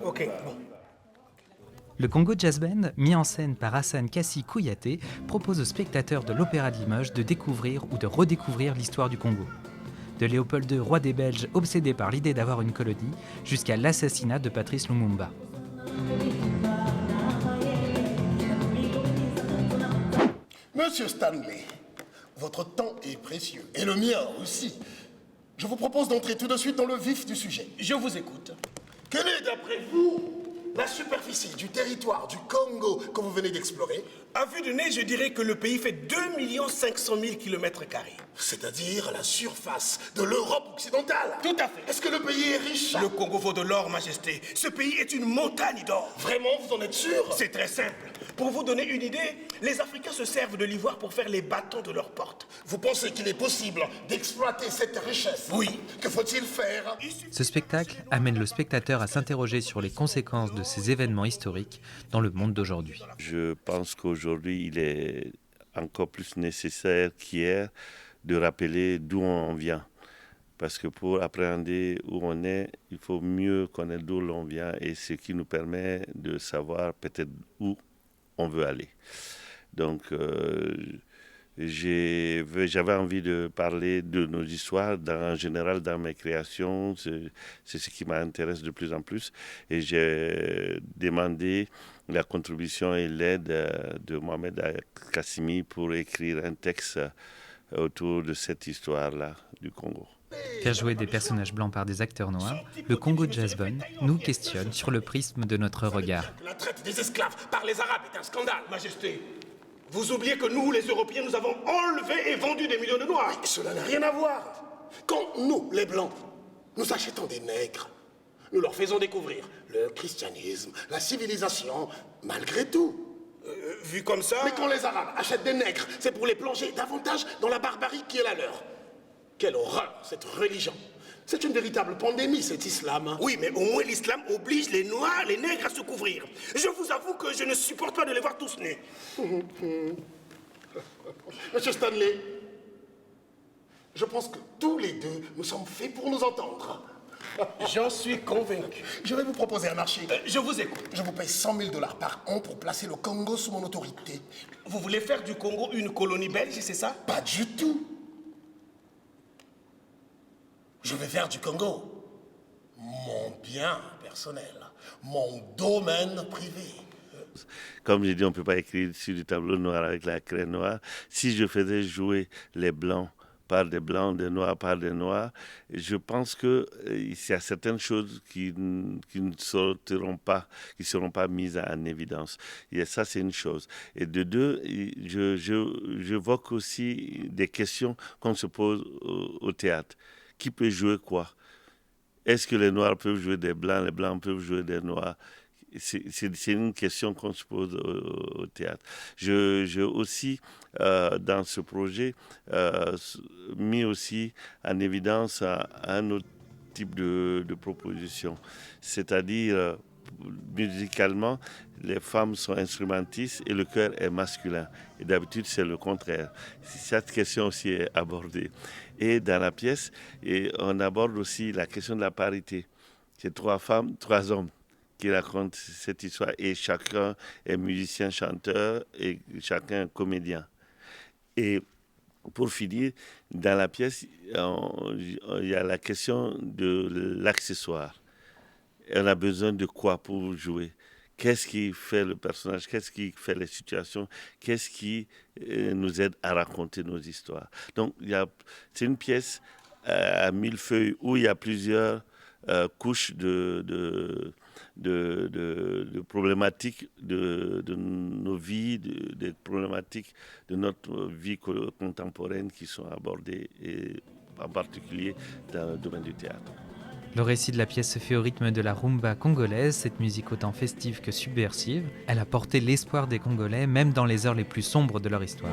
Ok, bon. Le Congo Jazz Band, mis en scène par Hassan Kassi Kouyaté, propose aux spectateurs de l'Opéra de Limoges de découvrir ou de redécouvrir l'histoire du Congo. De Léopold II, roi des Belges, obsédé par l'idée d'avoir une colonie, jusqu'à l'assassinat de Patrice Lumumba. Monsieur Stanley, votre temps est précieux, et le mien aussi. Je vous propose d'entrer tout de suite dans le vif du sujet. Je vous écoute. Quelle est, d'après vous, la superficie du territoire du Congo que vous venez d'explorer? À vue de nez, je dirais que le pays fait 2 500 000 km². C'est-à-dire la surface de l'Europe occidentale. Tout à fait. Est-ce que le pays est riche? Le Congo vaut de l'or, Majesté. Ce pays est une montagne d'or. Vraiment, vous en êtes sûr? C'est très simple. Pour vous donner une idée, les Africains se servent de l'ivoire pour faire les bâtons de leurs portes. Vous pensez qu'il est possible d'exploiter cette richesse? Oui. Que faut-il faire? Ce spectacle amène le spectateur à s'interroger sur les conséquences de ces événements historiques dans le monde d'aujourd'hui. Je pense qu'aujourd'hui, il est encore plus nécessaire qu'hier de rappeler d'où on vient. Parce que pour appréhender où on est, il faut mieux connaître d'où l'on vient et ce qui nous permet de savoir peut-être où on veut aller. Donc, j'avais envie de parler de nos histoires en général dans mes créations. C'est ce qui m'intéresse de plus en plus. Et j'ai demandé la contribution et l'aide de Mohamed Kassimi pour écrire un texte autour de cette histoire-là du Congo. Faire jouer des personnages blancs par des acteurs noirs, le Congo Jazz Band nous questionne sur le prisme de notre regard. La traite des esclaves par les Arabes est un scandale. Majesté, vous oubliez que nous, les Européens, nous avons enlevé et vendu des millions de Noirs. Mais cela n'a rien à voir. Quand nous, les Blancs, nous achetons des nègres, nous leur faisons découvrir le christianisme, la civilisation, malgré tout. Vu comme ça... Mais quand les Arabes achètent des nègres, c'est pour les plonger davantage dans la barbarie qui est la leur. Quelle horreur, cette religion. C'est une véritable pandémie, cet islam. Oui, mais au moins l'islam oblige les Noirs, les nègres à se couvrir. Je vous avoue que je ne supporte pas de les voir tous nus. Monsieur Stanley, je pense que tous les deux, nous sommes faits pour nous entendre. J'en suis convaincu. Je vais vous proposer un marché. Je vous écoute. Je vous paye 100 000 $ par an pour placer le Congo sous mon autorité. Vous voulez faire du Congo une colonie belge, c'est ça? Pas du tout. Je vais faire du Congo mon bien personnel, mon domaine privé. Comme j'ai dit, on ne peut pas écrire sur du tableau noir avec la craie noire. Si je faisais jouer les blancs par des blancs, des noirs par des noirs, je pense qu'il y a certaines choses qui ne seront pas mises en évidence. Et ça, c'est une chose. Et de deux, j'évoque aussi des questions qu'on se pose au théâtre. Qui peut jouer quoi? Est-ce que les Noirs peuvent jouer des Blancs, les Blancs peuvent jouer des Noirs? C'est une question qu'on se pose au théâtre. J'ai aussi, dans ce projet, mis aussi en évidence un autre type de proposition. C'est-à-dire, musicalement, les femmes sont instrumentistes et le chœur est masculin. Et d'habitude, c'est le contraire. Cette question aussi est abordée. Et dans la pièce, on aborde aussi la question de la parité. C'est 3 femmes, 3 hommes qui racontent cette histoire. Et chacun est musicien, chanteur et chacun comédien. Et pour finir, dans la pièce, il y a la question de l'accessoire. On a besoin de quoi pour jouer? Qu'est-ce qui fait le personnage? Qu'est-ce qui fait les situations? Qu'est-ce qui nous aide à raconter nos histoires? Donc, c'est une pièce à 1000 feuilles où il y a plusieurs couches de problématiques de nos vies, des problématiques de notre vie contemporaine qui sont abordées, et en particulier dans le domaine du théâtre. Le récit de la pièce se fait au rythme de la rumba congolaise, cette musique autant festive que subversive. Elle a porté l'espoir des Congolais, même dans les heures les plus sombres de leur histoire.